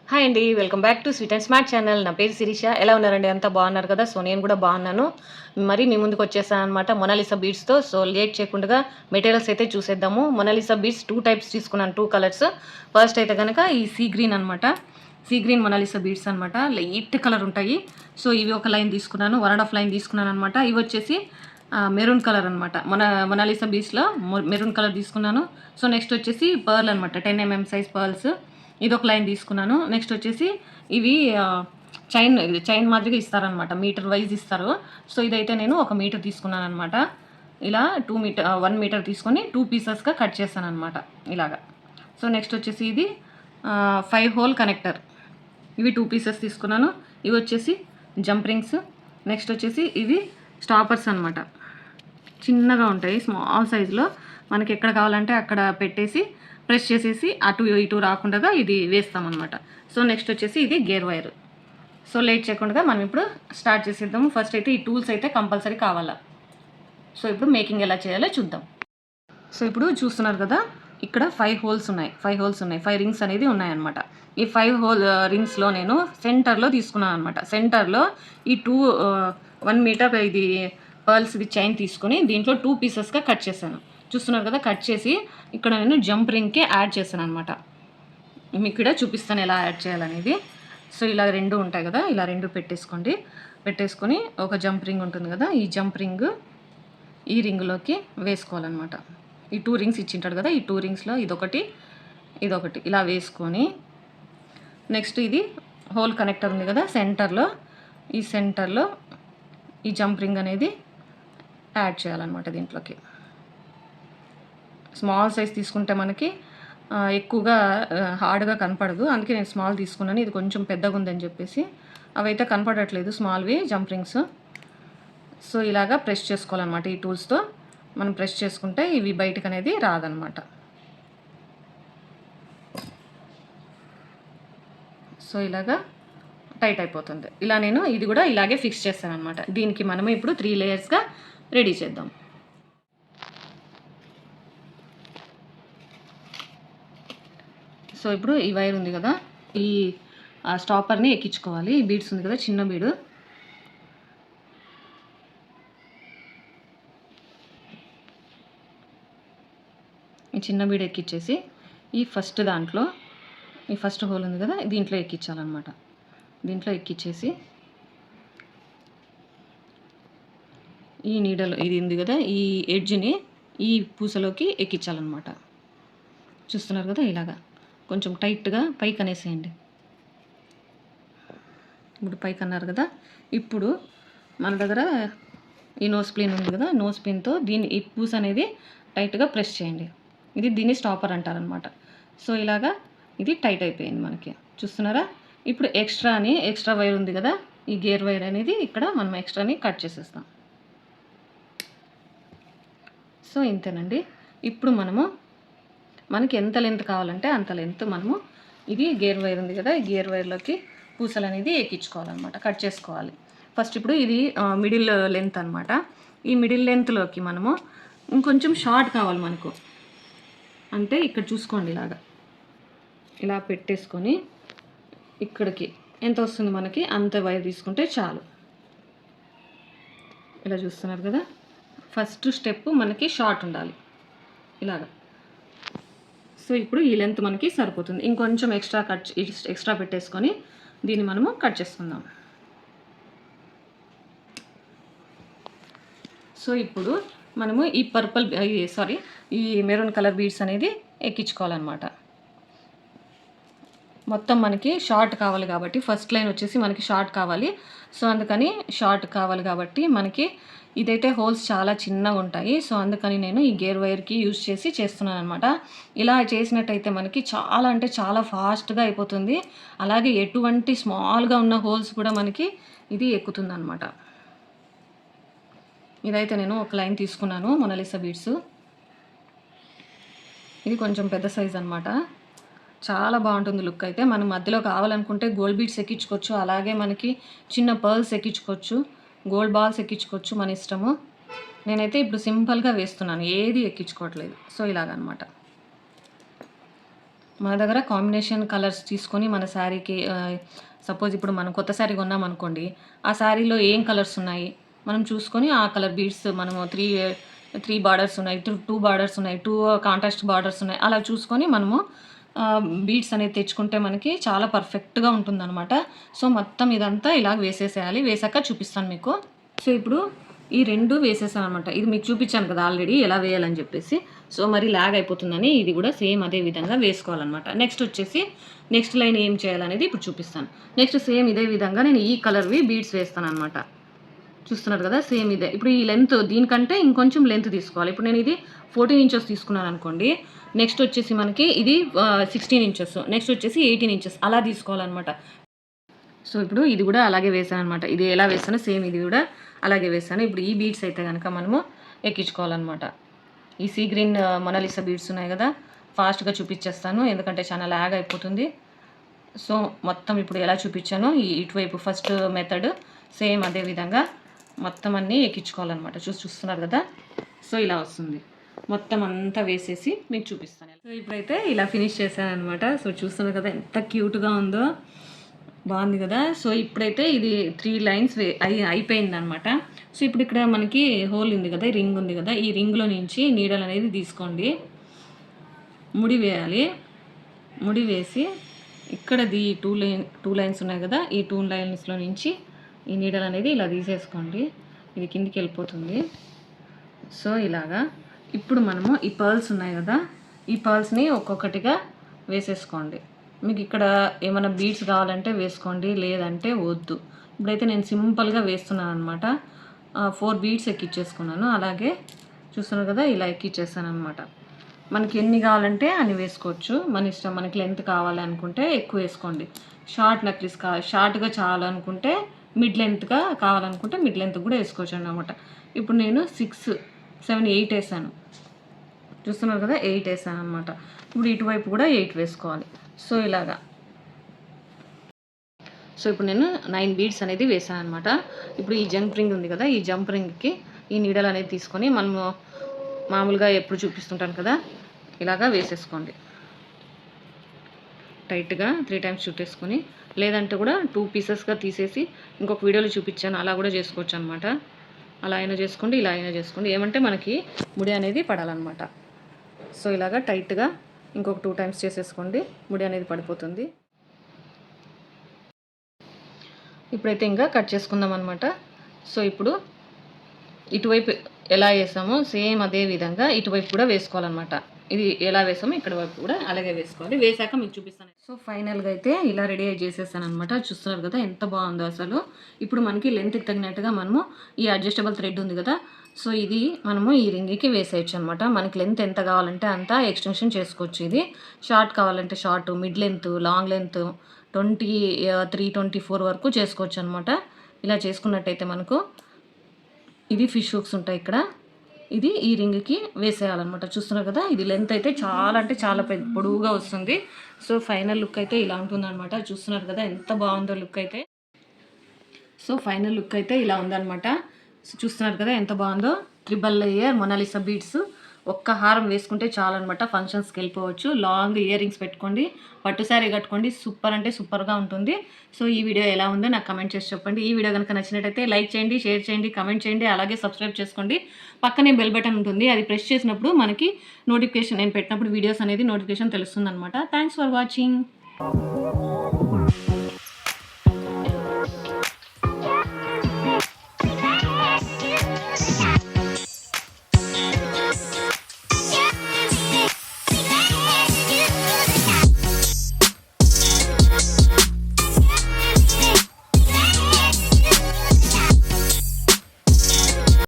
Hi అండి, welcome back to sweet and smart channel. నా పేరు శిరీష. ఎలా ఉన్నారండి? అంతా బాగున్నారు కదా? సో నేను కూడా బాగున్నాను. మరి మీ ముందుకు వచ్చేసాను అనమాట మొనాలిసా బీడ్స్తో. సో లేట్ చేయకుండా మెటీరియల్స్ అయితే చూసేద్దాము. మొనాలిసా బీడ్స్ 2 టైప్స్ తీసుకున్నాను, 2 కలర్స్. ఫస్ట్ అయితే కనుక ఈ సీ గ్రీన్ అనమాట. సీ గ్రీన్ మొనాలిసా బీడ్స్ అనమాట, లైట్ కలర్ ఉంటాయి. సో ఇవి ఒక లైన్ తీసుకున్నాను, 1.5 లైన్ తీసుకున్నాను అనమాట. ఇవి వచ్చేసి మెరూన్ కలర్ అనమాట. మొనాలిసా బీడ్స్లో మెరూన్ కలర్ తీసుకున్నాను. సో నెక్స్ట్ వచ్చేసి పర్ల్ అనమాట, 10 mm సైజ్ పర్ల్స్. ఇదొక లైన్ తీసుకున్నాను. నెక్స్ట్ వచ్చేసి ఇవి చైన్ మాదిరిగా ఇస్తారనమాట, మీటర్ వైజ్ ఇస్తారు. సో ఇదైతే నేను 1 మీటర్ తీసుకున్నాను అనమాట. ఇలా 1 మీటర్ తీసుకొని 2 పీసెస్గా కట్ చేస్తాను అనమాట ఇలాగా. సో నెక్స్ట్ వచ్చేసి ఇది 5 హోల్ కనెక్టర్. ఇవి 2 పీసెస్ తీసుకున్నాను. ఇవి వచ్చేసి జంప్ రింగ్స్. నెక్స్ట్ వచ్చేసి ఇవి స్టాపర్స్ అనమాట, చిన్నగా ఉంటాయి, స్మాల్ సైజులో. మనకి ఎక్కడ కావాలంటే అక్కడ పెట్టేసి ప్రెస్ చేసేసి అటు ఇటు రాకుండా ఇది వేస్తామన్నమాట. సో నెక్స్ట్ వచ్చేసి ఇది గేర్ వైర్. సో లేట్ చేయకుండా మనం ఇప్పుడు స్టార్ట్ చేసేద్దాము. ఫస్ట్ అయితే ఈ టూల్స్ అయితే కంపల్సరీ కావాలా. సో ఇప్పుడు మేకింగ్ ఎలా చేయాలో చూద్దాం. సో ఇప్పుడు చూస్తున్నారు కదా, ఇక్కడ 5 హోల్స్ ఉన్నాయి, 5 రింగ్స్ అనేది ఉన్నాయన్నమాట. ఈ 5 హోల్ రింగ్స్లో నేను సెంటర్లో తీసుకున్నాను అనమాట. సెంటర్లో ఈ 1 మీటర్ ఇది పర్ల్స్ ఇది చైన్ తీసుకొని దీంట్లో 2 పీసెస్గా కట్ చేశాను. చూస్తున్నారు కదా, కట్ చేసి ఇక్కడ నేను జంప్ రింగ్కే యాడ్ చేశాను అనమాట. మీకు ఇక్కడ చూపిస్తాను ఎలా యాడ్ చేయాలనేది. సో ఇలా 2 ఉంటాయి కదా, ఇలా 2 పెట్టేసుకొని ఒక జంప్ రింగ్ ఉంటుంది కదా, ఈ జంప్ రింగ్ ఈ రింగ్లోకి వేసుకోవాలన్నమాట. ఈ 2 రింగ్స్ ఇచ్చింటాడు కదా, ఈ 2 రింగ్స్లో ఇదొకటి ఇలా వేసుకొని నెక్స్ట్ ఇది హోల్ కనెక్టర్ ఉంది కదా, సెంటర్లో ఈ జంప్ రింగ్ అనేది యాడ్ చేయాలన్నమాట దీంట్లోకి. స్మాల్ సైజ్ తీసుకుంటే మనకి ఎక్కువగా హార్డ్గా కనపడదు, అందుకే నేను స్మాల్ తీసుకున్నాను. ఇది కొంచెం పెద్దగా ఉందని చెప్పేసి అవైతే కనపడట్లేదు స్మాల్వి జంప్ రింగ్స్. సో ఇలాగా ప్రెస్ చేసుకోవాలన్నమాట. ఈ టూల్స్తో మనం ప్రెస్ చేసుకుంటే ఇవి బయటకు అనేది రాదనమాట. సో ఇలాగా టైట్ అయిపోతుంది. ఇలా నేను ఇది కూడా ఇలాగే ఫిక్స్ చేస్తాను అనమాట. దీనికి మనము ఇప్పుడు 3 లేయర్స్గా రెడీ చేద్దాం. సో ఇప్పుడు ఈ వైర్ ఉంది కదా, ఈ స్టాపర్ని ఎక్కించుకోవాలి. ఈ బీడ్స్ ఉంది కదా, చిన్న బీడు, ఈ చిన్న బీడు ఎక్కించేసి ఈ ఫస్ట్ హోల్ ఉంది కదా, దీంట్లో ఎక్కించాలన్నమాట. దీంట్లో ఎక్కించేసి ఈ నీడలో ఇది ఉంది కదా, ఈ ఎడ్జ్ని ఈ పూసలోకి ఎక్కించాలన్నమాట. చూస్తున్నారు కదా, ఇలాగా కొంచెం టైట్గా పైకి అనేసేయండి. ఇప్పుడు పైకి అన్నారు కదా, ఇప్పుడు మన దగ్గర ఈ నోస్ ప్లేన్ ఉంది కదా, నోస్ ప్లేన్తో ఈ పూస అనేది టైట్గా ప్రెస్ చేయండి. దీన్ని స్టాపర్ అంటారనమాట. సో ఇలాగా ఇది టైట్ అయిపోయింది మనకి, చూస్తున్నారా. ఇప్పుడు ఎక్స్ట్రా వైర్ ఉంది కదా, ఈ గేర్ వైర్ అనేది ఇక్కడ మనం ఎక్స్ట్రాని కట్ చేసేస్తాం. సో ఇంతేనండి. ఇప్పుడు మనకి ఎంత లెంత్ కావాలంటే అంత లెంత్ మనము ఇది గేర్ వైర్ ఉంది కదా, ఈ గేర్ వైర్లోకి పూసలు అనేది ఎక్కించుకోవాలన్నమాట, కట్ చేసుకోవాలి. ఫస్ట్ ఇప్పుడు ఇది మిడిల్ లెంత్ అనమాట. ఈ మిడిల్ లెంత్లోకి మనము ఇంకొంచెం షార్ట్ కావాలి మనకు, అంటే ఇక్కడ చూసుకోండి, ఇలా పెట్టేసుకొని ఇక్కడికి ఎంత వస్తుంది మనకి అంత వైర్ తీసుకుంటే చాలు. ఇలా చూస్తున్నారు కదా, ఫస్ట్ స్టెప్ మనకి షార్ట్ ఉండాలి ఇలాగా. సో ఇప్పుడు ఈ లెంత్ మనకి సరిపోతుంది. ఇంకొంచెం ఎక్స్ట్రా పెట్టేసుకొని దీన్ని మనము కట్ చేసుకుందాం. సో ఇప్పుడు మనము ఈ మెరూన్ కలర్ బీడ్స్ అనేది ఎక్కించుకోవాలన్నమాట. మొత్తం మనకి షార్ట్ కావాలి కాబట్టి, ఫస్ట్ లైన్ వచ్చేసి మనకి షార్ట్ కావాలి. సో అందుకని షార్ట్ కావాలి కాబట్టి మనకి ఇదైతే హోల్స్ చాలా చిన్నగా ఉంటాయి. సో అందుకని నేను ఈ గేర్ వైర్కి యూజ్ చేసి చేస్తున్నాను అనమాట. ఇలా చేసినట్టయితే మనకి చాలా అంటే చాలా ఫాస్ట్గా అయిపోతుంది. అలాగే ఎటువంటి స్మాల్గా ఉన్న హోల్స్ కూడా మనకి ఇది ఎక్కుతుంది అనమాట. ఇదైతే నేను ఒక లైన్ తీసుకున్నాను మొనాలిసా బీడ్స్. ఇది కొంచెం పెద్ద సైజ్ అనమాట, చాలా బాగుంటుంది లుక్. అయితే మనం మధ్యలో కావాలనుకుంటే గోల్డ్ బీడ్స్ ఎక్కించుకోవచ్చు, అలాగే మనకి చిన్న పర్ల్స్ ఎక్కించుకోవచ్చు, గోల్డ్ బాల్స్ ఎక్కించుకోవచ్చు, మన ఇష్టము. నేనైతే ఇప్పుడు సింపుల్గా వేస్తున్నాను, ఏది ఎక్కించుకోవట్లేదు. సో ఇలాగనమాట. మన దగ్గర కాంబినేషన్ కలర్స్ తీసుకొని మన శారీకి సపోజ్ ఇప్పుడు మనం కొత్త శారీ కొన్నామనుకోండి, ఆ శారీలో ఏం కలర్స్ ఉన్నాయి మనం చూసుకొని ఆ కలర్ బీడ్స్ మనము 3 బార్డర్స్ ఉన్నాయి, 2 బార్డర్స్ ఉన్నాయి, 2 కాంట్రాస్ట్ బార్డర్స్ ఉన్నాయి. అలా చూసుకొని మనము బీడ్స్ అనేది తెచ్చుకుంటే మనకి చాలా పర్ఫెక్ట్‌గా ఉంటుందనమాట. సో, మొత్తం ఇదంతా ఇలాగ వేసేసేయాలి. వేసాక చూపిస్తాను మీకు. సో, ఇప్పుడు ఈ 2 వేసేసాననమాట. ఇది మీకు చూపించాను కదా ఆల్రెడీ ఎలా వేయాలని చెప్పేసి. సో, మరి లాగ్ అయిపోతుందని ఇది కూడా సేమ్ అదే విధంగా వేసుకోవాలనమాట. నెక్స్ట్ వచ్చేసి నెక్స్ట్ లైన్ ఏం చేయాలనేది ఇప్పుడు చూపిస్తాను. నెక్స్ట్ సేమ్ ఇదే విధంగా నేను ఈ కలర్‌వి బీడ్స్ వేస్తాననమాట. చూస్తున్నారు కదా సేమ్ ఇదే. ఇప్పుడు ఈ లెంత్ దీనికంటే ఇంకొంచెం లెంత్ తీసుకోవాలి. ఇప్పుడు నేను ఇది 14 ఇంచెస్ తీసుకున్నాను అనుకోండి. నెక్స్ట్ వచ్చేసి మనకి ఇది 16 ఇంచెస్, నెక్స్ట్ వచ్చేసి 18 ఇంచెస్ అలా తీసుకోవాలన్నమాట. సో, ఇప్పుడు ఇది కూడా అలాగే వేసాను అనమాట. ఇది ఎలా వేసానో సేమ్ ఇది కూడా అలాగే వేసాను. ఇప్పుడు ఈ బీడ్స్ అయితే కనుక మనము ఎక్కించుకోవాలన్నమాట. ఈ సీ గ్రీన్ మొనాలిసా బీడ్స్ ఉన్నాయి కదా, ఫాస్ట్గా చూపించేస్తాను ఎందుకంటే చాలా లాగ్ అయిపోతుంది. సో, మొత్తం ఇప్పుడు ఎలా చూపించానో ఇటువైపు ఫస్ట్ మెథడ్ సేమ్ అదే విధంగా మొత్తం అన్నీ ఎక్కించుకోవాలన్నమాట. చూస్తున్నారు కదా, సో ఇలా వస్తుంది. మొత్తం అంతా వేసేసి మీకు చూపిస్తాను. సో ఇప్పుడైతే ఇలా ఫినిష్ చేశాను అనమాట. సో చూస్తున్నారు కదా ఎంత క్యూట్గా ఉందో, బాగుంది కదా. సో ఇప్పుడైతే ఇది 3 లైన్స్ అయిపోయింది అనమాట. సో ఇప్పుడు ఇక్కడ మనకి హోల్ ఉంది కదా, రింగ్ ఉంది కదా, ఈ రింగ్లో నుంచి నీడలు అనేది తీసుకోండి, ముడి వేయాలి. ముడి వేసి ఇక్కడది 2 లైన్స్ ఉన్నాయి కదా, ఈ 2 లైన్స్లో నుంచి ఈ నీడలు అనేది ఇలా తీసేసుకోండి. ఇది కిందికి వెళ్ళిపోతుంది. సో ఇలాగా ఇప్పుడు మనము ఈ పర్ల్స్ ఉన్నాయి కదా, ఈ పర్ల్స్ని ఒక్కొక్కటిగా వేసేసుకోండి. మీకు ఇక్కడ ఏమైనా బీడ్స్ కావాలంటే వేసుకోండి, లేదంటే వద్దు. ఇప్పుడైతే నేను సింపుల్గా వేస్తున్నాను అనమాట. 4 బీడ్స్ ఎక్కిచ్చేసుకున్నాను. అలాగే చూస్తున్నారు కదా ఇలా ఎక్కిచ్చేస్తాను అనమాట. మనకి ఎన్ని కావాలంటే అన్ని వేసుకోవచ్చు, మన ఇష్టం. మనకి లెంత్ కావాలి అనుకుంటే ఎక్కువ వేసుకోండి. షార్ట్ నెక్లెస్ షార్ట్గా చాలనుకుంటే మిడ్ లెంత్గా కావాలనుకుంటే మిడ్ లెంత్ కూడా వేసుకోవచ్చు అన్నమాట. ఇప్పుడు నేను 6, 7, 8 వేసాను. చూస్తున్నారు కదా 8 వేసాను అనమాట. ఇప్పుడు ఇటువైపు కూడా 8 వేసుకోవాలి. సో ఇలాగా. సో ఇప్పుడు నేను 9 బీడ్స్ అనేది వేసాను అనమాట. ఇప్పుడు ఈ జంప్ రింగ్ ఉంది కదా, ఈ జంప్ రింగ్కి ఈ నీడలు అనేది తీసుకొని మనము మామూలుగా ఎప్పుడు చూపిస్తుంటాను కదా ఇలాగా వేసేసుకోండి. టైట్గా 3 టైమ్స్ చుట్టేసుకొని, లేదంటే కూడా 2 పీసెస్గా తీసేసి ఇంకొక వీడియోలో చూపించాను అలా కూడా చేసుకోవచ్చు అనమాట. అలా అయినా చేసుకోండి, ఇలా అయినా చేసుకోండి. ఏమంటే మనకి ముడి అనేది పడాలన్నమాట. సో ఇలాగా టైట్గా ఇంకొక 2 టైమ్స్ చేసేసుకోండి, ముడి అనేది పడిపోతుంది. ఇప్పుడైతే ఇంకా కట్ చేసుకుందాం అనమాట. సో ఇప్పుడు ఇటువైపు ఎలా వేసామో సేమ్ అదే విధంగా ఇటువైపు కూడా వేసుకోవాలన్నమాట. ఇది ఎలా వేసామో ఇక్కడ వైపు కూడా అలాగే వేసుకోవాలి. వేసాక మీకు చూపిస్తాను. సో ఫైనల్గా అయితే ఇలా రెడీ చేసేసాను అనమాట. చూస్తున్నారు కదా ఎంత బాగుందో అసలు. ఇప్పుడు మనకి లెంత్కి తగినట్టుగా మనము ఈ అడ్జస్టబుల్ థ్రెడ్ ఉంది కదా, సో ఇది మనము ఈ రింగ్కి వేసేయచ్చు అనమాట. మనకి లెంత్ ఎంత కావాలంటే అంత ఎక్స్టెన్షన్ చేసుకోవచ్చు. ఇది షార్ట్ కావాలంటే short, mid length, long length 23, 24 వరకు చేసుకోవచ్చు అనమాట. ఇలా చేసుకున్నట్టయితే మనకు ఇది ఫిష్ హుక్స్ ఉంటాయి ఇక్కడ, ఇది ఈ రింగ్కి వేసేయాలన్నమాట. చూస్తున్నారు కదా ఇది లెంత్ అయితే చాలా అంటే చాలా పొడవుగా వస్తుంది. సో ఫైనల్ లుక్ అయితే ఇలా ఉంటుందన్నమాట. చూస్తున్నారు కదా ఎంత బాగుందో లుక్ అయితే. సో ఫైనల్ లుక్ అయితే ఇలా ఉందన్నమాట. సో చూస్తున్నారు కదా ఎంత బాగుందో. 3 లేయర్ మొనాలిసా బీడ్స్. ఒక్క హారం వేసుకుంటే చాలు అనమాట. ఫంక్షన్స్కి వెళ్ళిపోవచ్చు. లాంగ్ ఇయర్ రింగ్స్ పెట్టుకోండి, పట్టు శారీ కట్టుకోండి, సూపర్ అంటే సూపర్గా ఉంటుంది. సో ఈ వీడియో ఎలా ఉందో నాకు కమెంట్ చేసి చెప్పండి. ఈ వీడియో కనుక నచ్చినట్టయితే లైక్ చేయండి, షేర్ చేయండి, కమెంట్ చేయండి, అలాగే సబ్స్క్రైబ్ చేసుకోండి. పక్కనే బెల్ బటన్ ఉంటుంది, అది ప్రెస్ చేసినప్పుడు మనకి నోటిఫికేషన్, నేను పెట్టినప్పుడు వీడియోస్ అనేది నోటిఫికేషన్ తెలుస్తుంది అనమాట. Thanks for watching.